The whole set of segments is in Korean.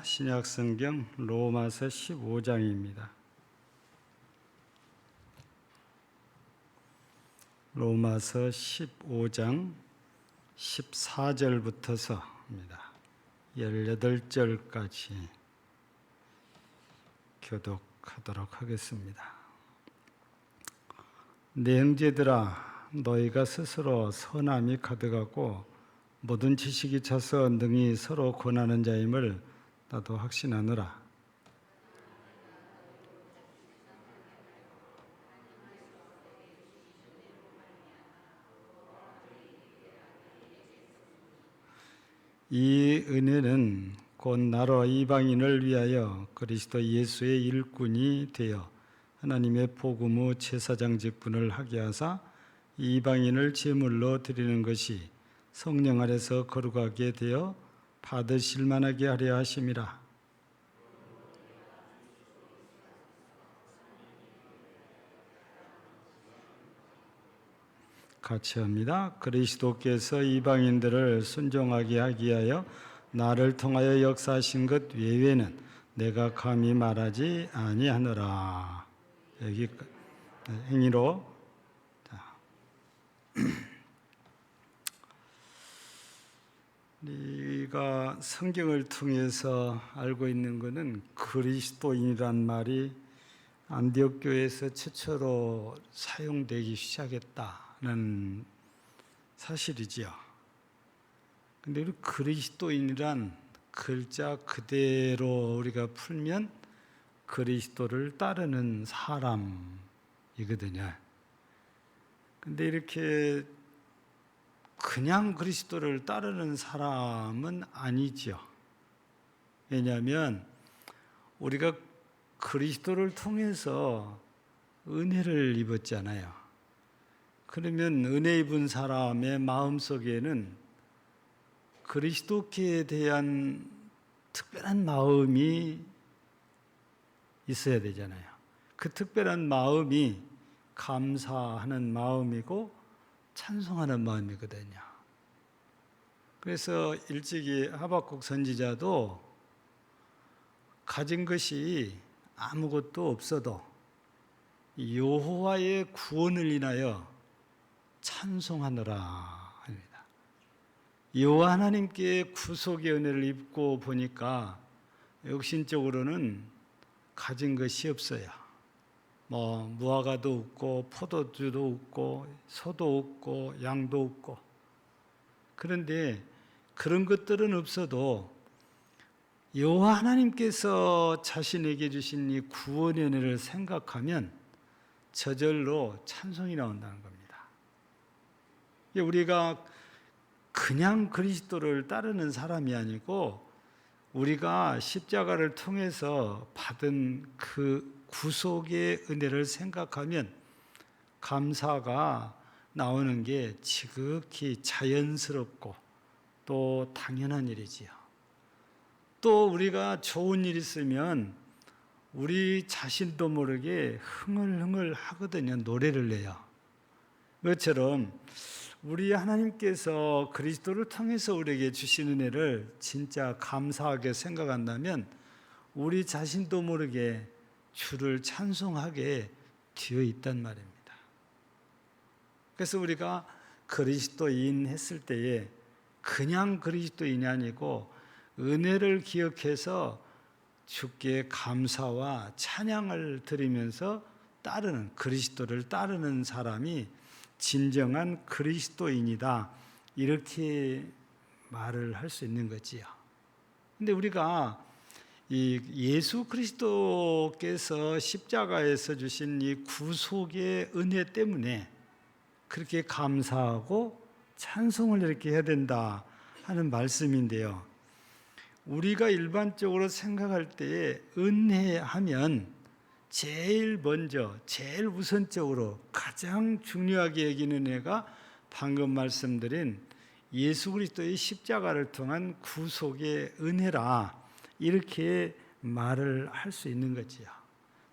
신약성경 로마서 15장입니다. 로마서 15장 14절부터서입니다. 18절까지 교독하도록 하겠습니다. 내 형제들아, 너희가 스스로 선함이 가득하고 모든 지식이 차서 능히 서로 권하는 자임을 나도 확신하노라. 이 은혜는 곧 나로 이방인을 위하여 그리스도 예수의 일꾼이 되어 하나님의 복음의 제사장 직분을 하게 하사 이방인을 제물로 드리는 것이 성령 아래서 거룩하게 되어 받으실 만하게 하려 하심이라. 같이 합니다. 그리스도께서 이방인들을 순종하게 하기 위하여 나를 통하여 역사하신 것 외에는 내가 감히 말하지 아니하노라. 여기 행위로 우리가 성경을 통해서 알고 있는 것은 그리스도인이란 말이 안디옥 교회에서 최초로 사용되기 시작했다는 사실이지요. 근데 우리 그리스도인이란 글자 그대로 우리가 풀면 그리스도를 따르는 사람이거든요. 근데 이렇게 그냥 그리스도를 따르는 사람은 아니죠. 왜냐하면 우리가 그리스도를 통해서 은혜를 입었잖아요. 그러면 은혜 입은 사람의 마음속에는 그리스도께 대한 특별한 마음이 있어야 되잖아요. 그 특별한 마음이 감사하는 마음이고 찬송하는 마음이거든요. 그래서 일찍이 하박국 선지자도 가진 것이 아무것도 없어도 여호와의 구원을 인하여 찬송하노라 합니다. 여호와 하나님께 구속의 은혜를 입고 보니까 육신적으로는 가진 것이 없어요. 무화과도 없고 포도주도 없고 소도 없고 양도 없고. 그런데 그런 것들은 없어도 여호와 하나님께서 자신에게 주신 이 구원의 은혜를 생각하면 저절로 찬송이 나온다는 겁니다. 우리가 그냥 그리스도를 따르는 사람이 아니고 우리가 십자가를 통해서 받은 그 구속의 은혜를 생각하면 감사가 나오는 게 지극히 자연스럽고 또 당연한 일이지요. 또 우리가 좋은 일 있으면 우리 자신도 모르게 흥얼흥얼 하거든요. 노래를 내요. 그것처럼 우리 하나님께서 그리스도를 통해서 우리에게 주신 은혜를 진짜 감사하게 생각한다면 우리 자신도 모르게 주를 찬송하게 되어 있단 말입니다. 그래서 우리가 그리스도인 했을 때에 그냥 그리스도인이 아니고 은혜를 기억해서 주께 감사와 찬양을 드리면서 따르는 그리스도를 따르는 사람이 진정한 그리스도인이다. 이렇게 말을 할 수 있는 거지요. 근데 우리가 이 예수 그리스도께서 십자가에서 주신 이 구속의 은혜 때문에 그렇게 감사하고 찬송을 이렇게 해야 된다 하는 말씀인데요. 우리가 일반적으로 생각할 때에 은혜하면 제일 먼저, 제일 우선적으로 가장 중요하게 여기는 은혜가 방금 말씀드린 예수 그리스도의 십자가를 통한 구속의 은혜라 이렇게 말을 할 수 있는 거지요.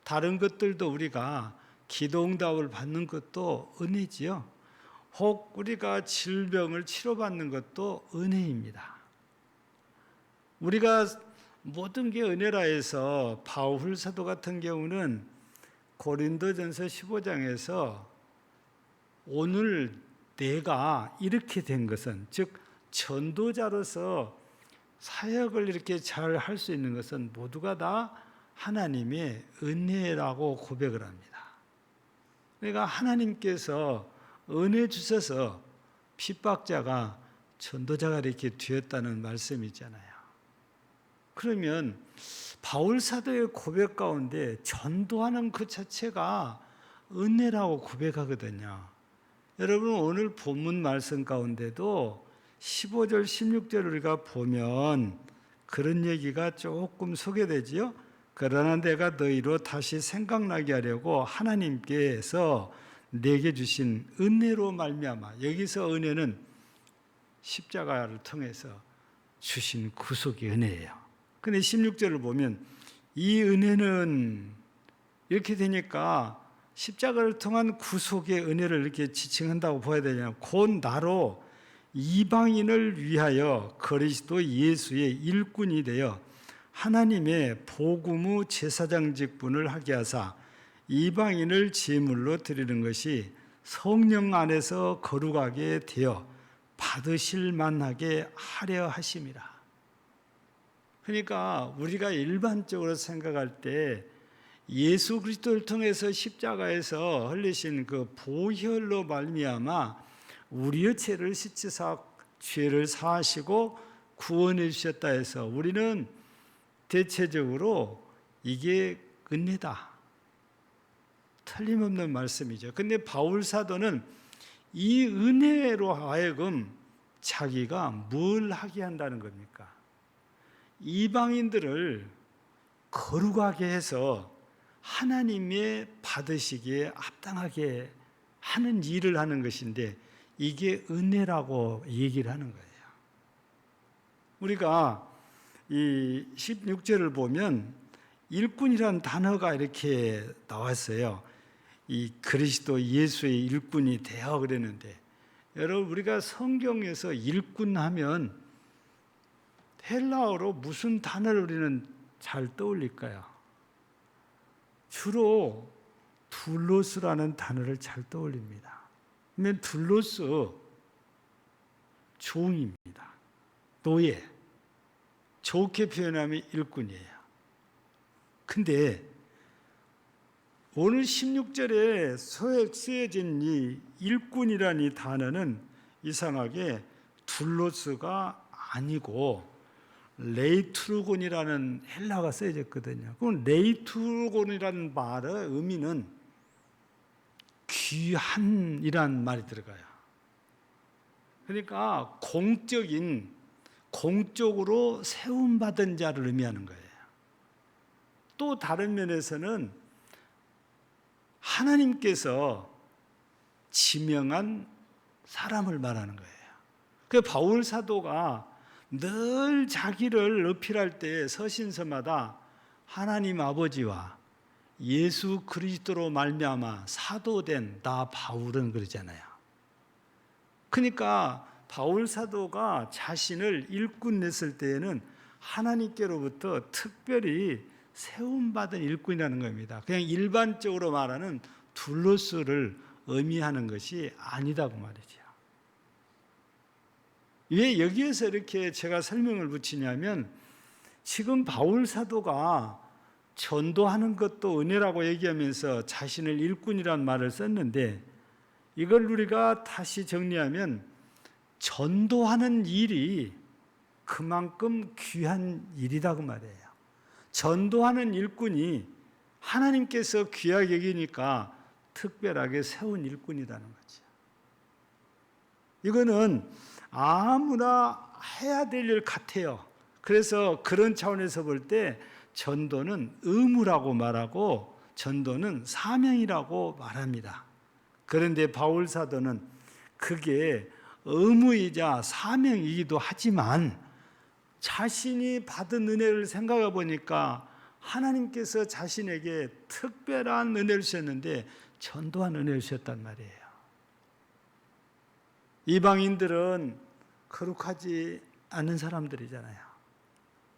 다른 것들도 우리가 기도응답을 받는 것도 은혜지요. 혹 우리가 질병을 치료받는 것도 은혜입니다. 우리가 모든 게 은혜라 해서 바울 사도 같은 경우는 고린도전서 15장에서 오늘 내가 이렇게 된 것은, 즉 전도자로서 사역을 이렇게 잘 할 수 있는 것은 모두가 다 하나님의 은혜라고 고백을 합니다. 그러니까 하나님께서 은혜 주셔서 핍박자가 전도자가 이렇게 되었다는 말씀이잖아요. 그러면 바울 사도의 고백 가운데 전도하는 그 자체가 은혜라고 고백하거든요. 여러분, 오늘 본문 말씀 가운데도 15절, 16절을 우리가 보면 그런 얘기가 조금 소개되지요. 그러나 내가 너희로 다시 생각나게 하려고 하나님께서 내게 주신 은혜로 말미암아, 여기서 은혜는 십자가를 통해서 주신 구속의 은혜예요. 근데 16절을 보면 이 은혜는 이렇게 되니까 십자가를 통한 구속의 은혜를 이렇게 지칭한다고 보아야 되냐. 곧 나로 이방인을 위하여 그리스도 예수의 일꾼이 되어 하나님의 복음의 제사장 직분을 하게 하사 이방인을 제물로 드리는 것이 성령 안에서 거룩하게 되어 받으실 만하게 하려 하심이라. 그러니까 우리가 일반적으로 생각할 때 예수 그리스도를 통해서 십자가에서 흘리신 그 보혈로 말미암아 우리의 죄를 씻으사 죄를 사하시고 구원해 주셨다 해서 우리는 대체적으로 이게 은혜다, 틀림없는 말씀이죠. 근데 바울 사도는 이 은혜로 하여금 자기가 뭘 하게 한다는 겁니까? 이방인들을 거룩하게 해서 하나님의 받으시기에 합당하게 하는 일을 하는 것인데 이게 은혜라고 얘기를 하는 거예요. 우리가 이 16절을 보면 일꾼이라는 단어가 이렇게 나왔어요. 이 그리스도 예수의 일꾼이 되어 그랬는데, 여러분 우리가 성경에서 일꾼 하면 헬라어로 무슨 단어를 우리는 잘 떠올릴까요? 주로 둘로스라는 단어를 잘 떠올립니다. 그러면 둘로스, 종입니다. 노예, 좋게 표현하면 일꾼이에요. 근데 오늘 16절에 쓰여진 이 일꾼이라는 이 단어는 이상하게 둘로스가 아니고 레이투르곤이라는 헬라어가 쓰여졌거든요. 그럼 레이투르곤이라는 말의 의미는 귀한이란 말이 들어가요. 그러니까 공적으로 세움받은 자를 의미하는 거예요. 또 다른 면에서는 하나님께서 지명한 사람을 말하는 거예요. 그 바울 사도가 늘 자기를 어필할 때 서신서마다 하나님 아버지와 예수 그리스도로 말미암아 사도된 나 바울은 그러잖아요. 그러니까 바울 사도가 자신을 일꾼 냈을 때에는 하나님께로부터 특별히 세움받은 일꾼이라는 겁니다. 그냥 일반적으로 말하는 둘로스를 의미하는 것이 아니다고 말이죠. 왜 여기에서 이렇게 제가 설명을 붙이냐면, 지금 바울 사도가 전도하는 것도 은혜라고 얘기하면서 자신을 일꾼이라는 말을 썼는데, 이걸 우리가 다시 정리하면 전도하는 일이 그만큼 귀한 일이다 그 말이에요. 전도하는 일꾼이 하나님께서 귀하게 여기니까 특별하게 세운 일꾼이라는 거죠. 이거는 아무나 해야 될 일 같아요. 그래서 그런 차원에서 볼 때 전도는 의무라고 말하고 전도는 사명이라고 말합니다. 그런데 바울 사도는 그게 의무이자 사명이기도 하지만 자신이 받은 은혜를 생각해 보니까 하나님께서 자신에게 특별한 은혜를 주셨는데 전도한 은혜를 주셨단 말이에요. 이방인들은 거룩하지 않은 사람들이잖아요.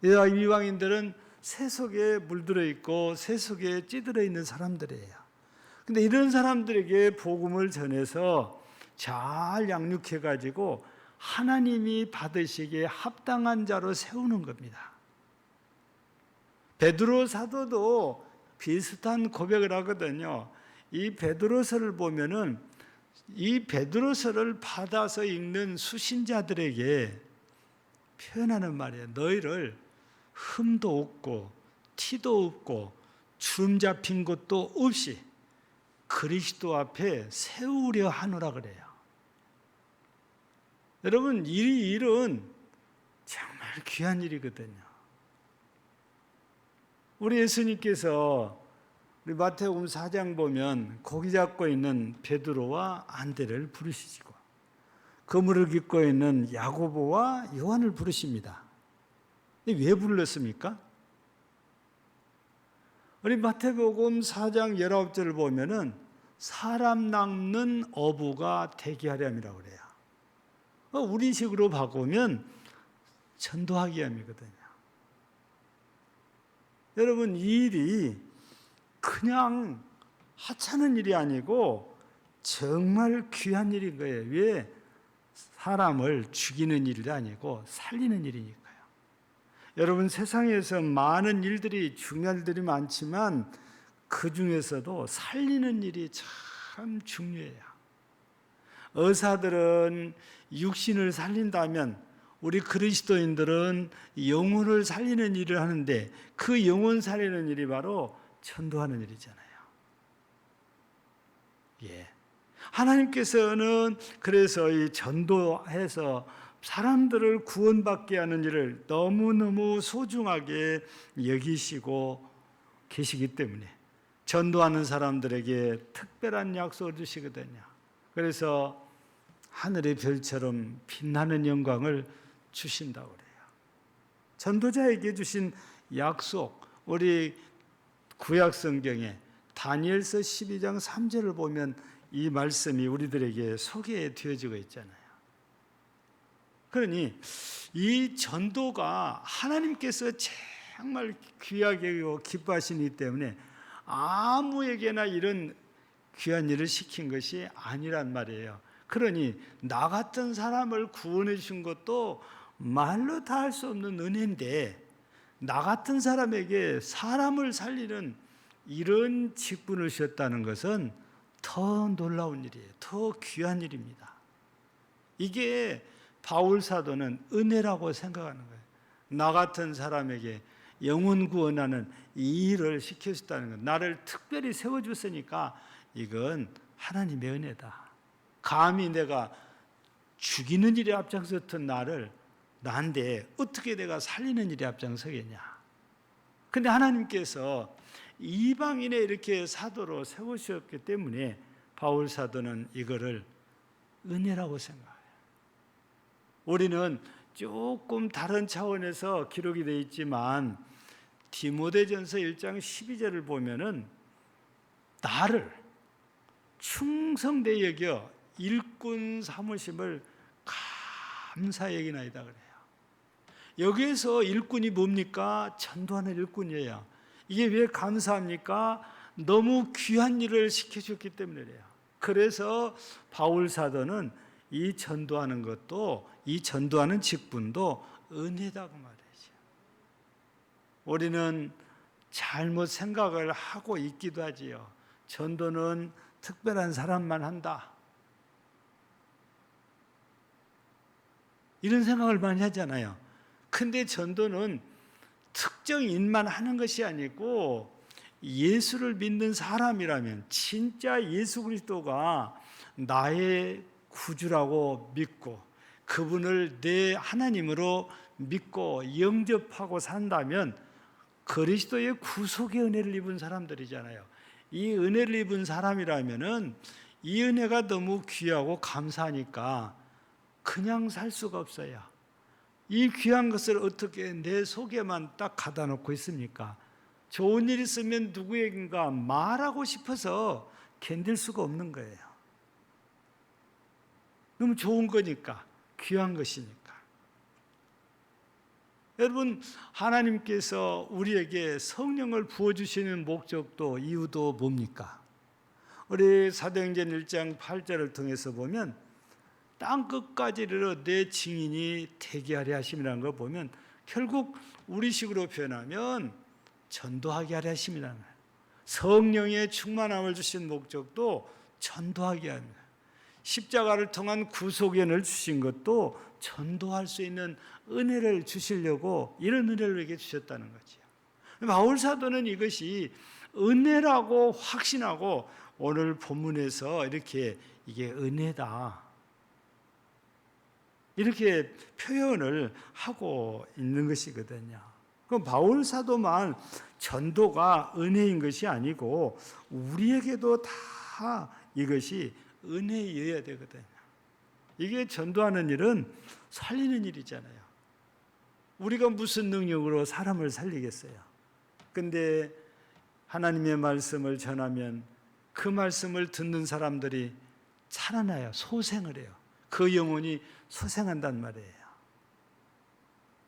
이방인들은 새 속에 물들어 있고 새 속에 찌들어 있는 사람들이에요. 근데 이런 사람들에게 복음을 전해서 잘 양육해 가지고 하나님이 받으시기에 합당한 자로 세우는 겁니다. 베드로 사도도 비슷한 고백을 하거든요. 이 베드로서를 보면은 이 베드로서를 받아서 읽는 수신자들에게 표현하는 말이에요. 너희를 흠도 없고 티도 없고 주름 잡힌 것도 없이 그리스도 앞에 세우려 하노라 그래요. 여러분, 이 일은 정말 귀한 일이거든요. 우리 예수님께서 우리 마태복음 4장 보면 고기 잡고 있는 베드로와 안드레를 부르시고 그물을 깃고 있는 야고보와 요한을 부르십니다. 왜 불렀습니까? 우리 마태복음 4장 19절을 보면은 사람 낚는 어부가 되게 하렴이라고 그래요. 우리식으로 바꾸면 전도하기 위함이거든요. 여러분, 이 일이 그냥 하찮은 일이 아니고 정말 귀한 일인 거예요. 왜? 사람을 죽이는 일이 아니고 살리는 일이니까요. 여러분, 세상에서 많은 일들이 중요한 일들이 많지만 그 중에서도 살리는 일이 참 중요해요. 의사들은 육신을 살린다면 우리 그리스도인들은 영혼을 살리는 일을 하는데 그 영혼 살리는 일이 바로 전도하는 일이잖아요. 예. 하나님께서는 그래서 이 전도해서 사람들을 구원받게 하는 일을 너무너무 소중하게 여기시고 계시기 때문에 전도하는 사람들에게 특별한 약속을 주시거든요. 그래서 하늘의 별처럼 빛나는 영광을 주신다고 그래요. 전도자에게 주신 약속, 우리 구약 성경에 다니엘서 12장 3절을 보면 이 말씀이 우리들에게 소개되어지고 있잖아요. 그러니 이 전도가 하나님께서 정말 귀하게 기뻐하시기 때문에 아무에게나 이런 귀한 일을 시킨 것이 아니란 말이에요. 그러니 나 같은 사람을 구원해 주신 것도 말로 다 할 수 없는 은혜인데 나 같은 사람에게 사람을 살리는 이런 직분을 주셨다는 것은 더 놀라운 일이에요. 더 귀한 일입니다. 이게 바울 사도는 은혜라고 생각하는 거예요. 나 같은 사람에게 영혼 구원하는 이 일을 시켜줬다는 것, 나를 특별히 세워줬으니까 이건 하나님의 은혜다. 감히 내가 죽이는 일에 앞장섰던 나인데 어떻게 내가 살리는 일에 앞장서겠냐. 근데 하나님께서 이방인에 이렇게 사도로 세우셨기 때문에 바울 사도는 이거를 은혜라고 생각해요. 우리는 조금 다른 차원에서 기록이 되어 있지만 디모데전서 1장 12절을 보면은 나를 충성되이 여겨 일꾼 삼으심을 감사히 여기나이다 그래요. 여기에서 일꾼이 뭡니까? 전도하는 일꾼이에요. 이게 왜 감사합니까? 너무 귀한 일을 시켜줬기 때문에 그래요. 그래서 바울 사도는 이 전도하는 것도, 이 전도하는 직분도 은혜다고 말이죠. 우리는 잘못 생각을 하고 있기도 하지요. 전도는 특별한 사람만 한다, 이런 생각을 많이 하잖아요. 근데 전도는 특정 인만 하는 것이 아니고 예수를 믿는 사람이라면 진짜 예수 그리스도가 나의 구주라고 믿고 그분을 내 하나님으로 믿고 영접하고 산다면 그리스도의 구속의 은혜를 입은 사람들이잖아요. 이 은혜를 입은 사람이라면은 이 은혜가 너무 귀하고 감사하니까 그냥 살 수가 없어요. 이 귀한 것을 어떻게 내 속에만 딱 가다 놓고 있습니까? 좋은 일 있으면 누구에겐가 말하고 싶어서 견딜 수가 없는 거예요. 너무 좋은 거니까, 귀한 것이니까. 여러분, 하나님께서 우리에게 성령을 부어주시는 목적도 이유도 뭡니까? 우리 사도행전 1장 8절을 통해서 보면 땅 끝까지 이르러 내 증인이 되게 하려 하심이라는 걸 보면 결국 우리식으로 표현하면 전도하게 하려 하심이라는 거예요. 성령의 충만함을 주신 목적도 전도하게 합니다. 십자가를 통한 구속연을 주신 것도 전도할 수 있는 은혜를 주시려고 이런 은혜를 우리에게 주셨다는 거죠. 바울 사도는 이것이 은혜라고 확신하고 오늘 본문에서 이렇게 이게 은혜다 이렇게 표현을 하고 있는 것이거든요. 그럼 바울 사도만 전도가 은혜인 것이 아니고 우리에게도 다 이것이 은혜여야 되거든요. 이게 전도하는 일은 살리는 일이잖아요. 우리가 무슨 능력으로 사람을 살리겠어요? 근데 하나님의 말씀을 전하면 그 말씀을 듣는 사람들이 살아나요. 소생을 해요. 그 영혼이 소생한단 말이에요.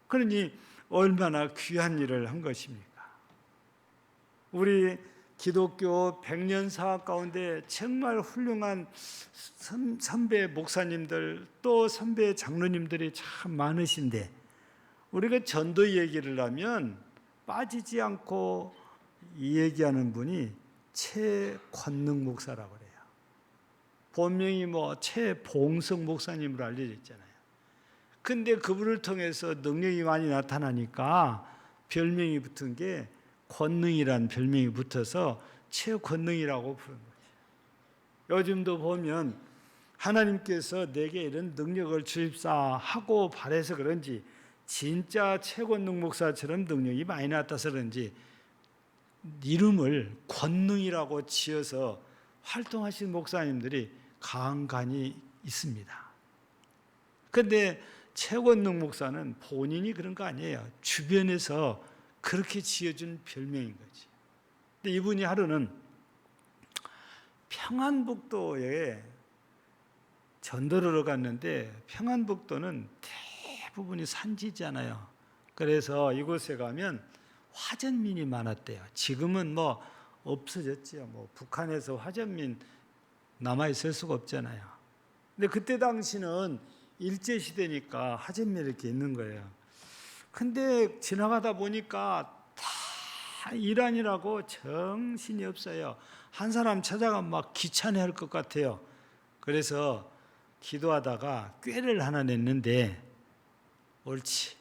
그러니 얼마나 귀한 일을 한 것입니까? 우리 기독교 100년 사학 가운데 정말 훌륭한 선배 목사님들 또 선배 장로님들이 참 많으신데 우리가 전도 얘기를 하면 빠지지 않고 얘기하는 분이 최권능 목사라고 그래요. 본명이 최봉석 목사님으로 알려져 있잖아요. 근데 그분을 통해서 능력이 많이 나타나니까 별명이 붙은 게 권능이란 별명이 붙어서 최권능이라고 부르는 거죠. 요즘도 보면 하나님께서 내게 이런 능력을 주십사하고 바래서 그런지 진짜 최권능 목사처럼 능력이 많이 나타나서 그런지 이름을 권능이라고 지어서 활동하신 목사님들이 간간히 있습니다. 그런데 최권능 목사는 본인이 그런 거 아니에요. 주변에서 그렇게 지어준 별명인 거지. 근데 이분이 하루는 평안북도에 전도를 갔는데 평안북도는 대부분이 산지잖아요. 그래서 이곳에 가면 화전민이 많았대요. 지금은 없어졌죠. 북한에서 화전민 남아있을 수가 없잖아요. 근데 그때 당시는 일제시대니까 화전민이 이렇게 있는 거예요. 근데 지나가다 보니까 다 이란이라고 정신이 없어요. 한 사람 찾아가면 막 귀찮아할 것 같아요. 그래서 기도하다가 꾀를 하나 냈는데 옳지.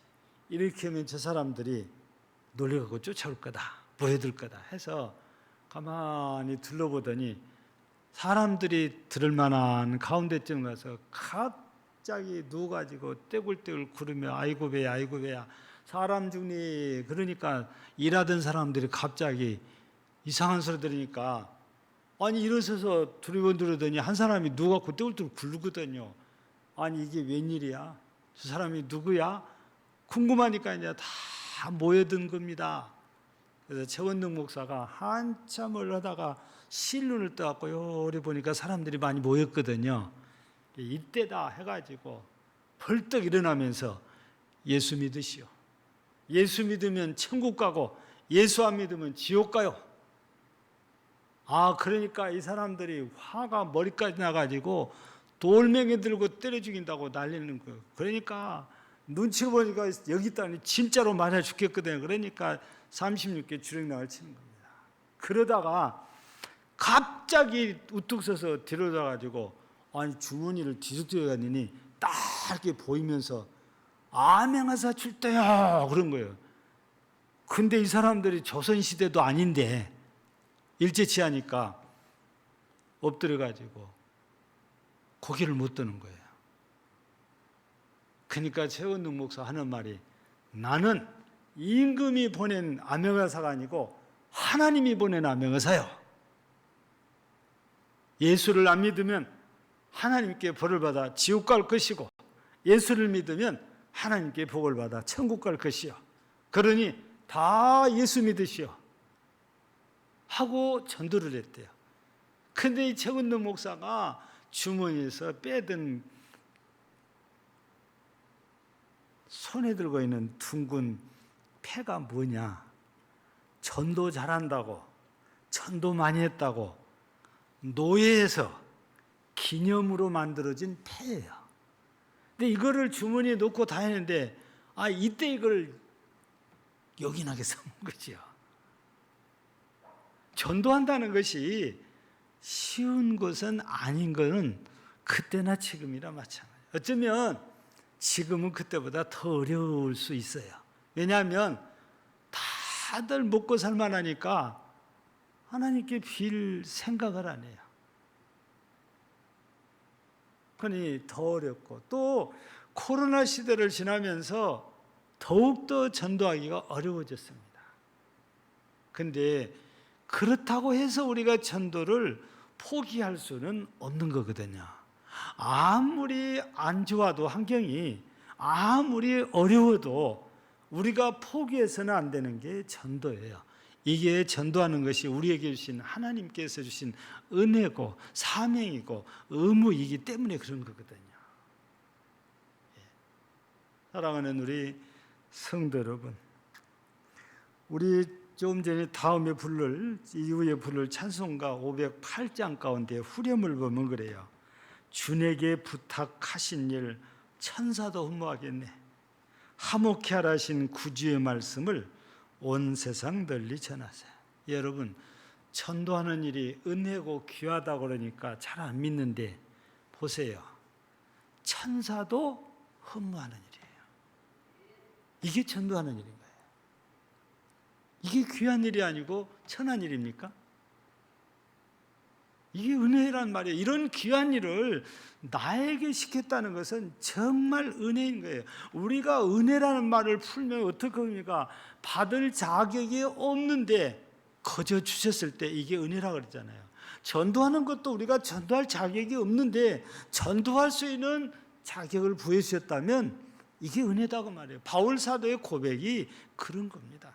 이렇게 하면 저 사람들이 놀려가고 쫓아올 거다. 모여들 거다 해서 가만히 둘러보더니 사람들이 들을 만한 가운데쯤 가서 갑자기 누워가지고 떼굴떼굴 구르며 아이고 배야 아이고 배야 사람 죽니. 그러니까 일하던 사람들이 갑자기 이상한 소리 들으니까 아니 일어서서 두리번두르더니 한 사람이 누워갖고 떼굴떼굴 굴르거든요. 아니 이게 웬일이야? 저 사람이 누구야? 궁금하니까 이제 다 모여든 겁니다. 그래서 최원능 목사가 한참을 하다가 실눈을 떠갖고 요리 보니까 사람들이 많이 모였거든요. 이때다 해가지고 벌떡 일어나면서 예수 믿으시오. 예수 믿으면 천국 가고 예수 안 믿으면 지옥 가요. 그러니까 이 사람들이 화가 머리까지 나가지고 돌멩이 들고 때려 죽인다고 난리는 거예요. 그러니까 눈치 보니까 여기 있다니 진짜로 맞아 죽겠거든요. 그러니까 36개 주랭랑을 치는 겁니다. 그러다가 갑자기 우뚝 서서 뒤로 가가지고 주머니를 뒤적뒤적하더니 딱 이렇게 보이면서 암행하사 출대야 그런 거예요. 근데 이 사람들이 조선시대도 아닌데 일제치하니까 엎드려가지고 고개를 못 드는 거예요. 그러니까 최원능 목사 하는 말이 나는 임금이 보낸 암행하사가 아니고 하나님이 보낸 암행하사요. 예수를 안 믿으면 하나님께 벌을 받아 지옥 갈 것이고 예수를 믿으면 하나님께 복을 받아 천국 갈 것이요. 그러니 다 예수 믿으시오 하고 전도를 했대요. 근데 이 최원능 목사가 주머니에서 빼든 손에 들고 있는 둥근 패가 뭐냐? 전도 잘한다고, 전도 많이 했다고 노예에서 기념으로 만들어진 패예요. 근데 이거를 주머니에 넣고 다니는데 이때 이걸 요긴하게 써먹은 거죠. 전도한다는 것이 쉬운 것은 아닌 것은 그때나 지금이나 마찬가지예요. 어쩌면 지금은 그때보다 더 어려울 수 있어요. 왜냐하면 다들 먹고 살만하니까 하나님께 빌 생각을 안 해요. 그러니 더 어렵고, 또 코로나 시대를 지나면서 더욱더 전도하기가 어려워졌습니다. 그런데 그렇다고 해서 우리가 전도를 포기할 수는 없는 거거든요. 아무리 안 좋아도, 환경이 아무리 어려워도 우리가 포기해서는 안 되는 게 전도예요. 이게 전도하는 것이 우리에게 주신, 하나님께서 주신 은혜고 사명이고 의무이기 때문에 그런 거거든요. 사랑하는 우리 성도 여러분, 우리 좀 전에 다음에 이후에 부를 찬송가 508장 가운데 후렴을 보면 그래요. 주에게 부탁하신 일 천사도 흠모하겠네. 화목케 하라신 구주의 말씀을 온 세상 널리 전하세요. 여러분, 전도하는 일이 은혜고 귀하다고 그러니까 잘 안 믿는데 보세요. 천사도 흠모하는 일이에요. 이게 전도하는 일인 거예요. 이게 귀한 일이 아니고 천한 일입니까? 이게 은혜란 말이에요. 이런 귀한 일을 나에게 시켰다는 것은 정말 은혜인 거예요. 우리가 은혜라는 말을 풀면 어떻게 합니까? 받을 자격이 없는데 거저 주셨을 때 이게 은혜라고 그랬잖아요. 전도하는 것도 우리가 전도할 자격이 없는데 전도할 수 있는 자격을 부여주셨다면 이게 은혜다고 말해요. 바울 사도의 고백이 그런 겁니다.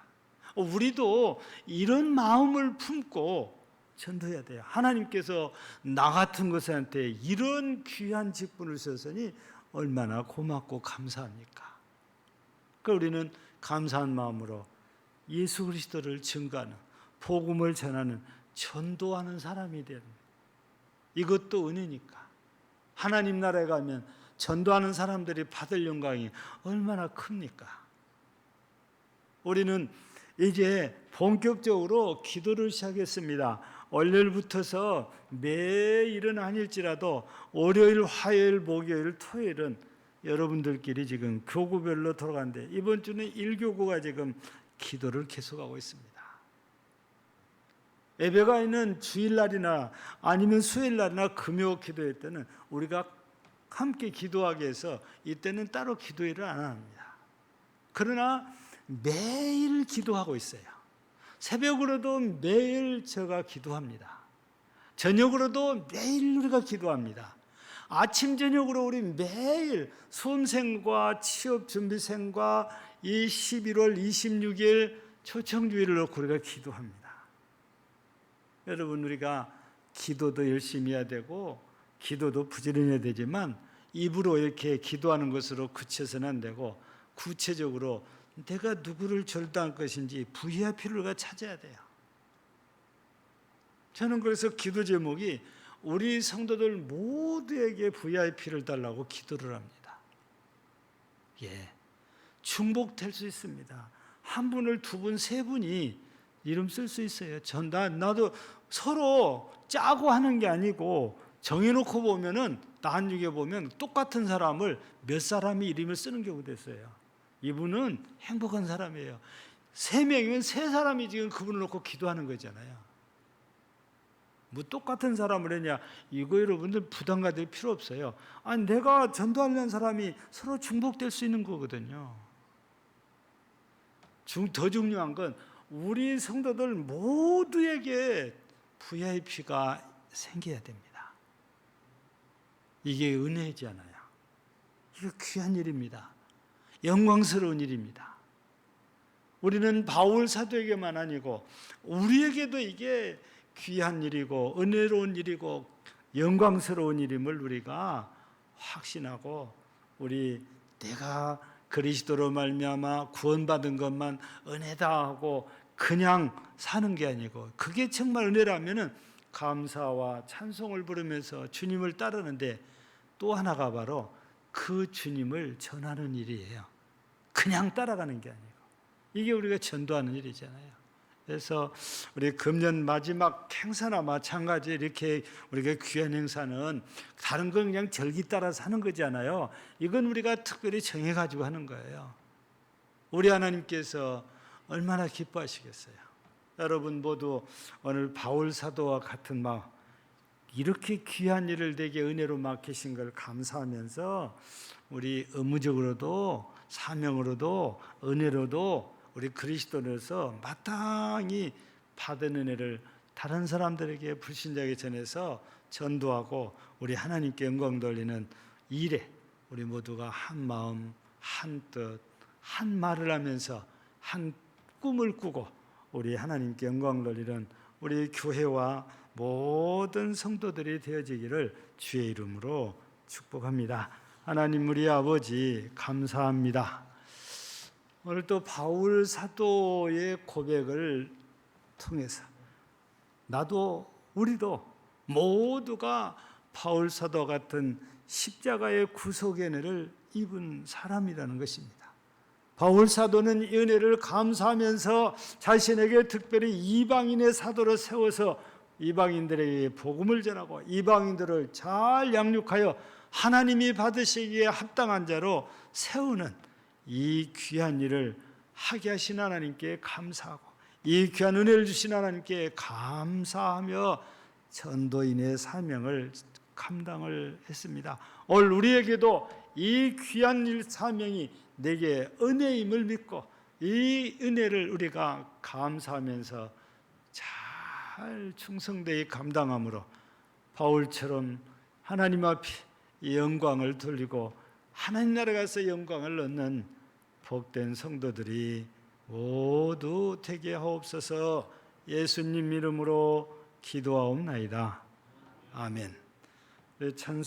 우리도 이런 마음을 품고 전도해야 돼요. 하나님께서 나 같은 것한테 이런 귀한 직분을 주셨으니 얼마나 고맙고 감사합니까? 그러니까 우리는 감사한 마음으로 예수 그리스도를 증거하는, 복음을 전하는, 전도하는 사람이 되는, 이것도 은혜니까. 하나님 나라에 가면 전도하는 사람들이 받을 영광이 얼마나 큽니까? 우리는 이제 본격적으로 기도를 시작했습니다. 월요일부터서 매일은 아닐지라도 월요일, 화요일, 목요일, 토요일은 여러분들끼리 지금 교구별로 돌아가는데 이번 주는 1교구가 지금 기도를 계속하고 있습니다. 예배가 있는 주일날이나 아니면 수요일날이나 금요 기도회 때는 우리가 함께 기도하기 위해서 이때는 따로 기도회를 안 합니다. 그러나 매일 기도하고 있어요. 새벽으로도 매일 제가 기도합니다. 저녁으로도 매일 우리가 기도합니다. 아침 저녁으로 우리 매일 수험생과 취업준비생과 이 11월 26일 초청주의를 놓고 우리가 기도합니다. 여러분, 우리가 기도도 열심히 해야 되고 기도도 부지런해야 되지만 입으로 이렇게 기도하는 것으로 그쳐서는 안 되고 구체적으로 내가 누구를 절도할 것인지 VIP를 우리가 찾아야 돼요. 저는 그래서 기도 제목이 우리 성도들 모두에게 VIP를 달라고 기도를 합니다. 충복될 수 있습니다. 한 분을 두 분, 세 분이 이름 쓸 수 있어요. 나도 서로 짜고 하는 게 아니고 정해놓고 보면은 나한중에 보면 똑같은 사람을 몇 사람이 이름을 쓰는 경우도 있어요. 이분은 행복한 사람이에요. 3명이면 3사람이 지금 그분을 놓고 기도하는 거잖아요. 뭐 똑같은 사람을 했냐? 이거 여러분들 부담 가질 필요 없어요. 아니, 내가 전도하려는 사람이 서로 중복될 수 있는 거거든요. 더 중요한 건 우리 성도들 모두에게 VIP가 생겨야 됩니다. 이게 은혜지 않아요. 이게 귀한 일입니다. 영광스러운 일입니다. 우리는 바울 사도에게만 아니고 우리에게도 이게 귀한 일이고 은혜로운 일이고 영광스러운 일임을 우리가 확신하고 내가 그리스도로 말미암아 구원받은 것만 은혜다 하고 그냥 사는 게 아니고, 그게 정말 은혜라면은 감사와 찬송을 부르면서 주님을 따르는데, 또 하나가 바로 그 주님을 전하는 일이에요. 그냥 따라가는 게 아니고, 이게 우리가 전도하는 일이잖아요. 그래서 우리 금년 마지막 행사나 마찬가지, 이렇게 우리가 귀한 행사는 다른 건 그냥 절기 따라서 하는 거잖아요. 이건 우리가 특별히 정해가지고 하는 거예요. 우리 하나님께서 얼마나 기뻐하시겠어요. 여러분 모두 오늘 바울 사도와 같은 막 이렇게 귀한 일을 되게 은혜로 맡기신 걸 감사하면서, 우리 의무적으로도 사명으로도 은혜로도 우리 그리스도로서 마땅히 받은 은혜를 다른 사람들에게, 불신자에게 전해서 전도하고 우리 하나님께 영광 돌리는 일에 우리 모두가 한 마음 한 뜻 한 말을 하면서 한 꿈을 꾸고 우리 하나님께 영광 돌리는 우리 교회와 모든 성도들이 되어지기를 주의 이름으로 축복합니다. 하나님 우리 아버지 감사합니다. 오늘 또 바울 사도의 고백을 통해서 나도 우리도 모두가 바울 사도 같은 십자가의 구속의 은혜를 입은 사람이라는 것입니다. 바울 사도는 이 은혜를 감사하면서 자신에게 특별히 이방인의 사도로 세워서 이방인들에게 복음을 전하고 이방인들을 잘 양육하여 하나님이 받으시기에 합당한 자로 세우는 이 귀한 일을 하게 하신 하나님께 감사하고, 이 귀한 은혜를 주신 하나님께 감사하며 전도인의 사명을 감당을 했습니다. 오늘 우리에게도 이 귀한 일 사명이 내게 은혜임을 믿고 이 은혜를 우리가 감사하면서 잘 충성되이 감당함으로 바울처럼 하나님 앞에 영광을 돌리고 하나님 나라에 가서 영광을 얻는 복된 성도들이 모두 되게 하옵소서. 예수님 이름으로 기도하옵나이다. 아멘. 찬송